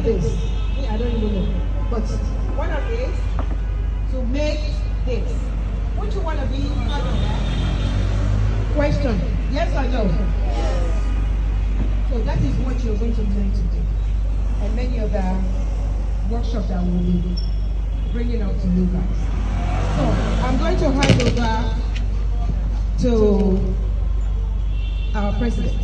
this? I don't even know. But one of these to make this. Would you want to be part of that? Question. Yes or no? Yes. So that is what you're going to learn today. And many of the workshops that we'll be bringing up to you guys. So I'm going to hand over to our president.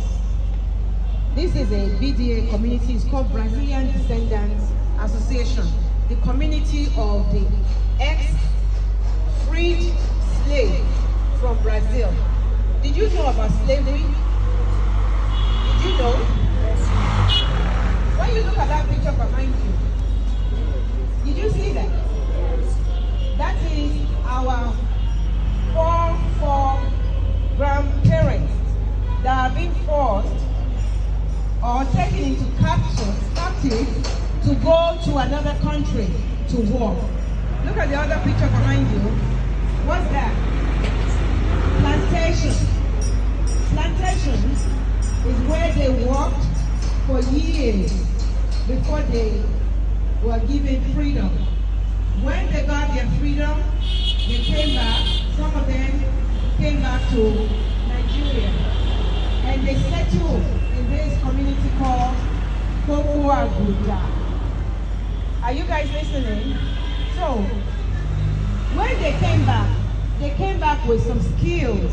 This is a BDA community. It's called Brazilian Descendants Association, the community of the ex-freed slave from Brazil. Did you know about slavery? Did you know? Yes. When you look at that picture behind you, did you see that? Yes. That is our four grandparents that have been forced or taken into captive to go to another country to work. Look at the other picture behind you. What's that? Plantation. Plantations is where they worked for years before they were given freedom. When they got their freedom, they came back. Some of them came back to Nigeria, and they settled in this community called Kokoaguda. Are you guys listening? So, when they came back with some skills.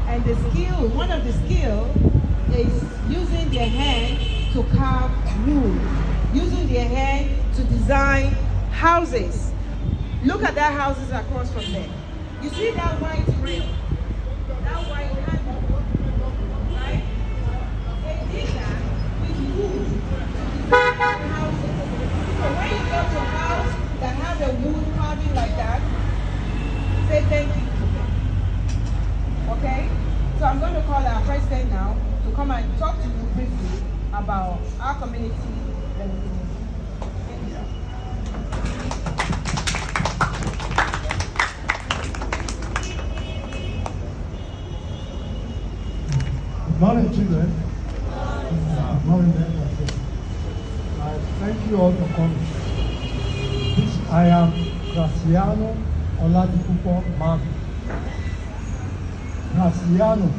And the skill, one of the skills is using their hand to carve wood, using their hand to design houses. Look at that houses across from there. You see that white rail? That white handle, right? They did that with wood to design houses. So when you go to a house that has a wood carving like that, say thank you to them. Okay? So I'm going to call our president now to come and talk to you briefly about our community. Good morning, children. Good morning, members. I thank you all for coming. I am Graciano Oladipupo Mark. Graciano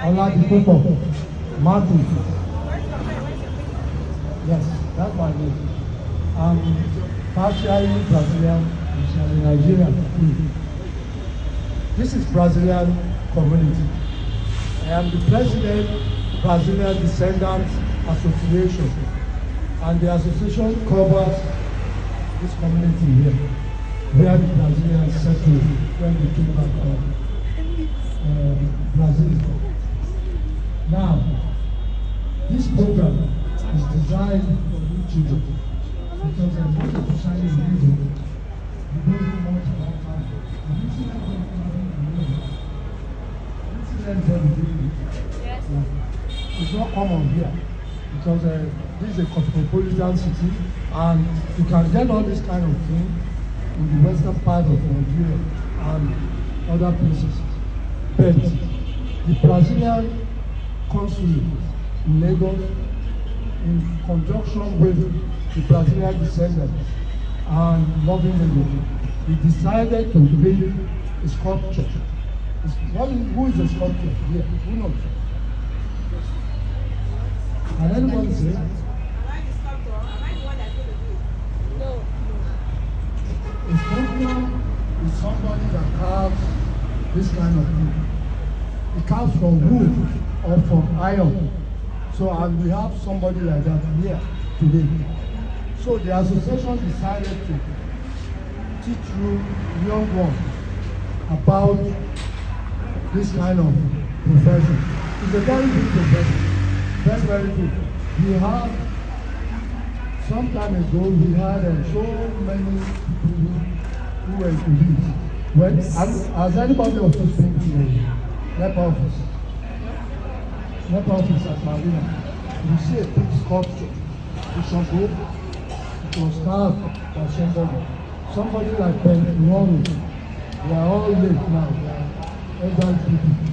Oladipupo Martin. Yes, that's my name. I'm partially Brazilian, partially Nigerian. This is Brazilian community. I am the president of Brazilian Descendants Association, and the association covers this community here, where the Brazilians settled when they came back home. Brazil. Now, this program is designed for you children because I want to shine in you. You don't know much about family. Yes. It's not common here because this is a cosmopolitan city, and you can get all this kind of thing in the western part of Nigeria and other places. But the Brazilian consulate in Lagos, in conjunction with the Brazilian descendants and loving Lagos, we decided to build a sculpture. Who is the sculptor here? Who knows? Can anybody say? Am I the sculptor? Am I the one that's going to do it? No. A sculptor is somebody that carves this kind of thing. It comes from wood or from iron. So, and we have somebody like that here today. So the association decided to teach you young ones about this kind of profession. It's a very good profession. Very, very good. We had, some time ago, we had so many people who were police. Well, has anybody also been to the NEPA office? NEPA office at Marina. You see a big sculpture. It shall go. It was carved by somebody. Somebody like Ben Ronald. They are all late now. They are elderly people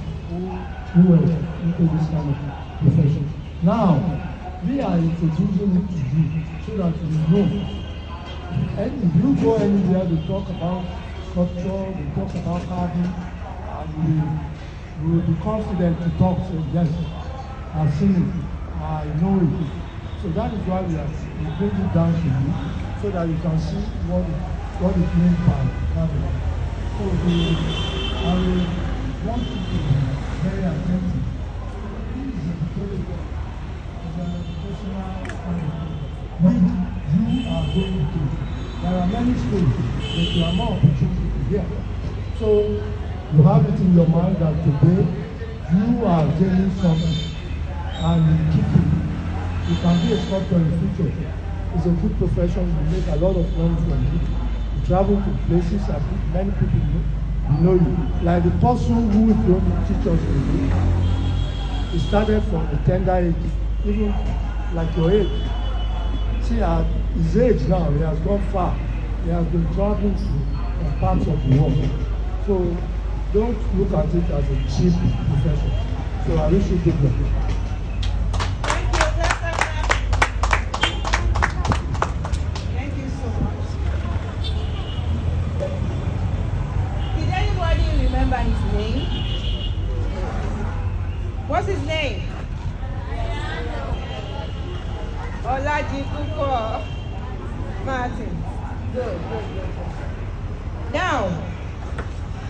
who were into this kind of profession. Now, we are introducing it to you so that you know. And if you go anywhere, they talk about sculpture, they talk about carving, and we will be confident to talk. Say, yes, I've seen it, I know it. So that is why we bring it down to you, so that you can see what it means by carving. So I will want you to be very attentive. This is a which you are going to. There are many schools, but you are more opportunity to hear. So you have it in your mind that today you are gaining something and you keep it. You can be a sculptor in the future. It's a good profession. You make a lot of money from it. You travel to places and many people know you. Like the person who is going to teach us today, he started from a tender age, even like your age. See, at his age now, he has gone far. He has been traveling to parts of the world. So don't look at it as a cheap profession. So I wish you good luck. Thank you so much. Did anybody remember his name? What's his name? Olajikuko Martin. Good. Now,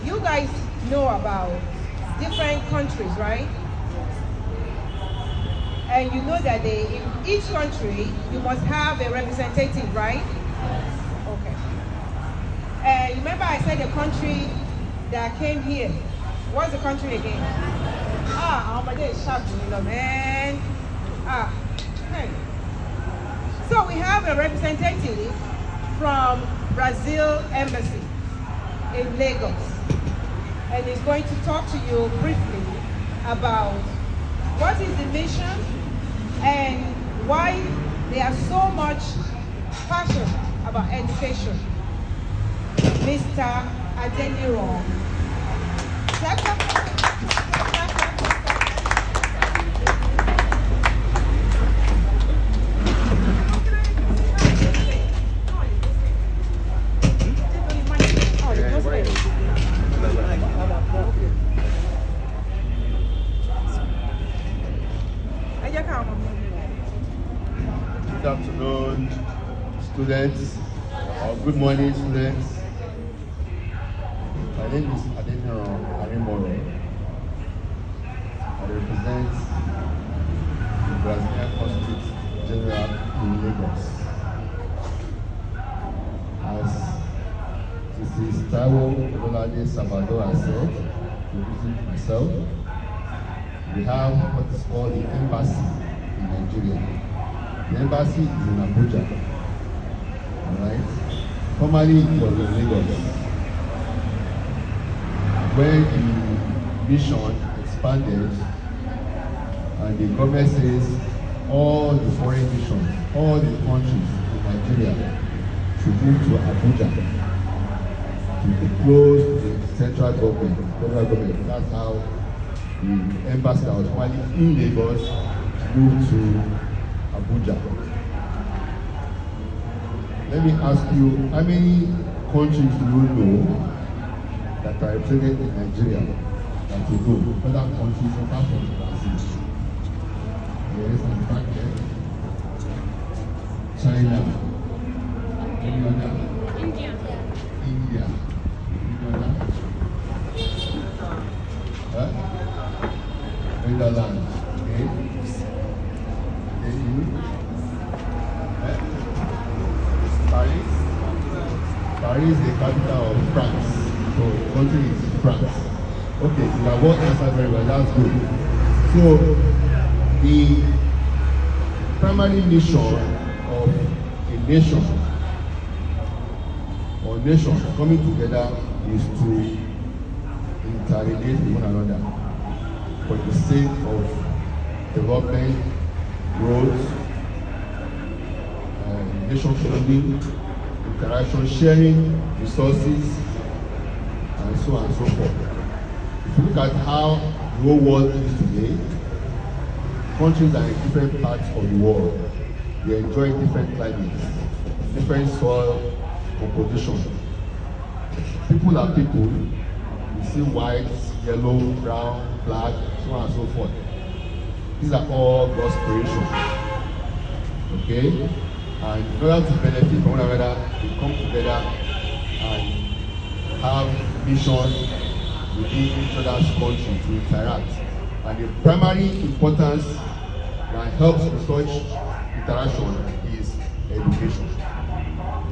you guys know about different countries, right? And you know that in each country, you must have a representative, right? Okay. And remember I said the country that came here. What's the country again? Oh my God, shocked me, man. Hey. So we have a representative from Brazil Embassy in Lagos. And he's going to talk to you briefly about what is the mission and why they are so much passionate about education. Mr. Adeniran. Good afternoon, students, or good morning, students. My name is Adeniran Arimoro. I represent the Brazilian Consulate General in Lagos. As Mrs. Taiwo Olade Sabado has said, to visit myself, we have what is called the embassy in Nigeria. The embassy is in Abuja, alright? Formerly it was in Lagos. When the mission expanded and the government says all the foreign missions, all the countries in Nigeria should move to Abuja to be close to the central government, federal government. That's how the embassy that was formerly in Lagos moved to Abuja. Let me ask you, how many countries do you know that are represented in Nigeria that you know? Other countries apart from Brazil? Yes, in fact, China. Any other? India. Any other? Netherlands. Okay. Paris is the capital of France. So the country is France. Okay, you have worked answer very well, that's good. So the primary mission of a nation or nations coming together is to interrelate with one another for the sake of development, growth, nation building, interaction, sharing resources, and so on and so forth. If you look at how the whole world is today, countries are in different parts of the world. They enjoy different climates, different soil composition. People are people. You see white, yellow, brown, black, so on and so forth. These are all God's creation. Okay? And in order to benefit from one another, they come together and have mission within each other's country to interact. And the primary importance that helps with such interaction is education.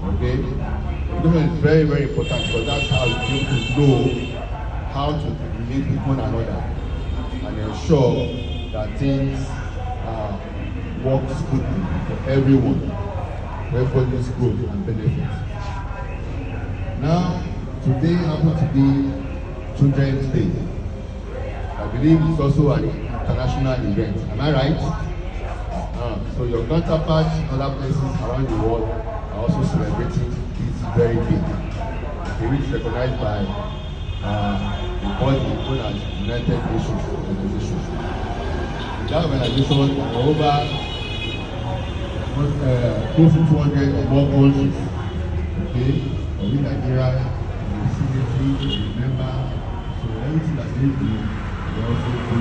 Okay? Education is very, very important because that's how you able to know how to relate with one another and ensure that things work smoothly for everyone, for everybody's growth and benefit. Now, today happens to be Children's Day. I believe it's also an international event. Am I right? So your counterparts in other places around the world are also celebrating this very big, which is recognized by the body known as United Nations Organization. In that organization, there are over close to 200 or more countries. Okay, in Nigeria, the signatory, remember, so everything that they do, they also do.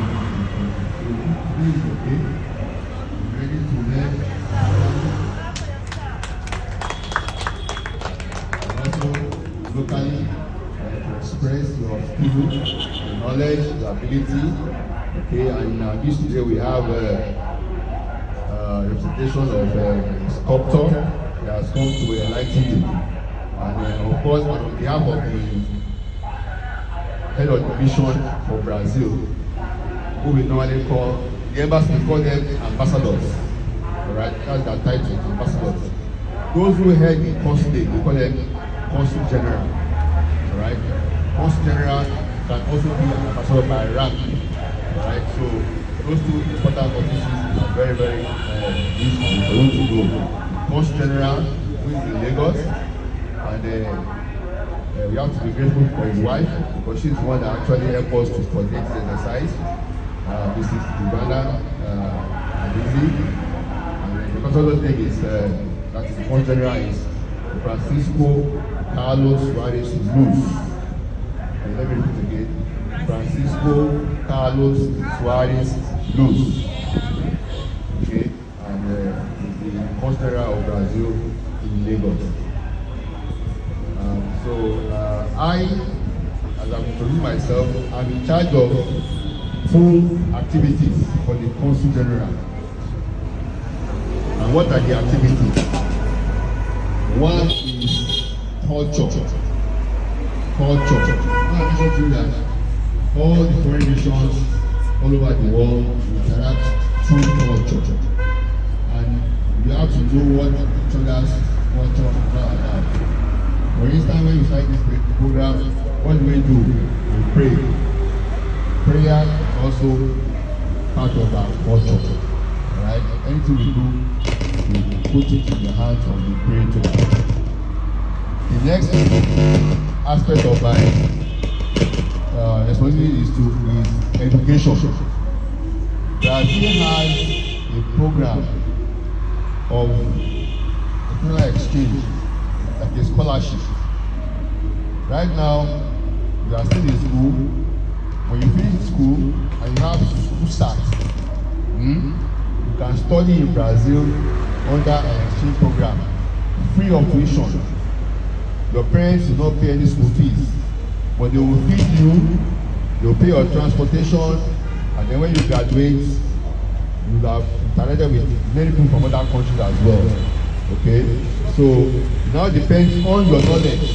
So please, okay, be ready to learn. And also, locally, to express your skills, your knowledge, your ability. Okay, and this today we have representation of a sculptor that has come to enlighten you. And of course, on behalf of the head of the mission for Brazil, who we normally call the embassy, we call them ambassadors. Alright, that's their title, ambassadors. Those who head the consulate, we call them consul general. Alright, consul general can also be an ambassador by rank. Alright, so those two important offices are very, very useful for you to know. Consul general, who is in Lagos, and we have to be grateful for his wife because she's the one that actually helped us to coordinate the exercise. Mrs. Uganda Alizi, and the consultant name is that is the first general is Francisco Carlos Suarez Luz. Let me repeat again. Francisco Carlos Suarez Luz. Okay, and he's the first general of Brazil in Lagos. I, as I'm introducing myself, I'm in charge of 2 activities for the Consul General. And what are the activities? One is culture. Culture. I mentioned to you that all the foreign nations all over the world interact through culture. And you have to know what each other's culture is all about. For instance, when you start this program, what do? We pray. Prayer is also part of our culture. Alright? Anything we do, we put it in the hands of the praying to God. The next aspect of my responsibility is education. Brazil has a program of international exchange, like a scholarship. Right now, you are still in school. When you finish school and you have school start, you can study in Brazil under an exchange program, free of tuition. Your parents will not pay any school fees, but they will feed you, they will pay your transportation, and then when you graduate, you have interacted with many people from other countries as well. Okay, so now depends on your knowledge.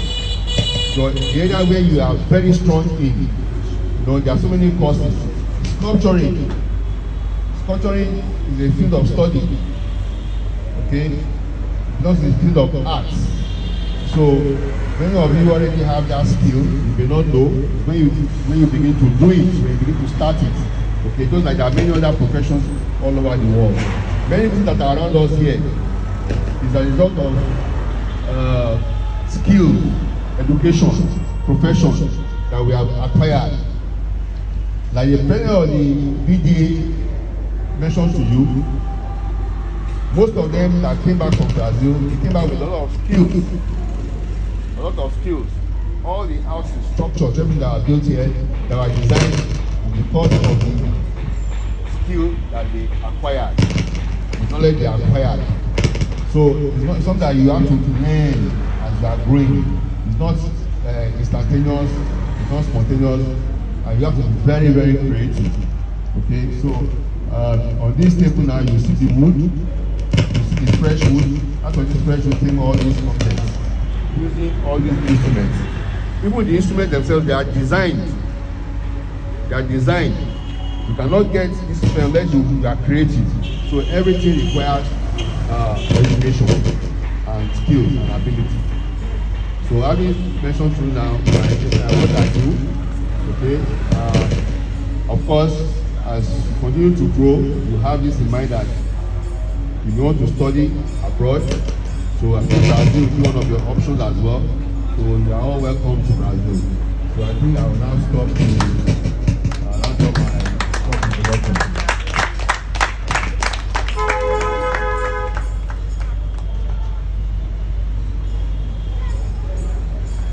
So the area where you are very strong in, there are so many courses. Sculpturing is a field of study. Okay, not the field of arts. So many of you already have that skill. You may not know when you begin to do it, when you begin to start it. Okay, just like there are many other professions all over the world. Many things that are around us here is a result of skill, education, profession that we have acquired. Like the president of the BDA mention to you, most of them that came back from Brazil, they came back with a lot of skills. A lot of skills. All the houses, structures, everything that were built here, that were designed because of the skill that they acquired, the knowledge they acquired. So it's not something that you have to learn as you are growing. It's not instantaneous, it's not spontaneous, and you have to be very, very creative. Okay, so on this table now, you see the wood, you see the fresh wood. That's what the fresh wood came all these contents, using all these instruments. Even the instruments themselves, they are designed. They are designed. You cannot get this unless you are creative. So everything requires education and skills and ability. So having mentioned through now what I do, okay. Of course, as you continue to grow, you have this in mind that if you want to study abroad, so I think Brazil will be one of your options as well. So you are all welcome to Brazil. So I think I will now stop.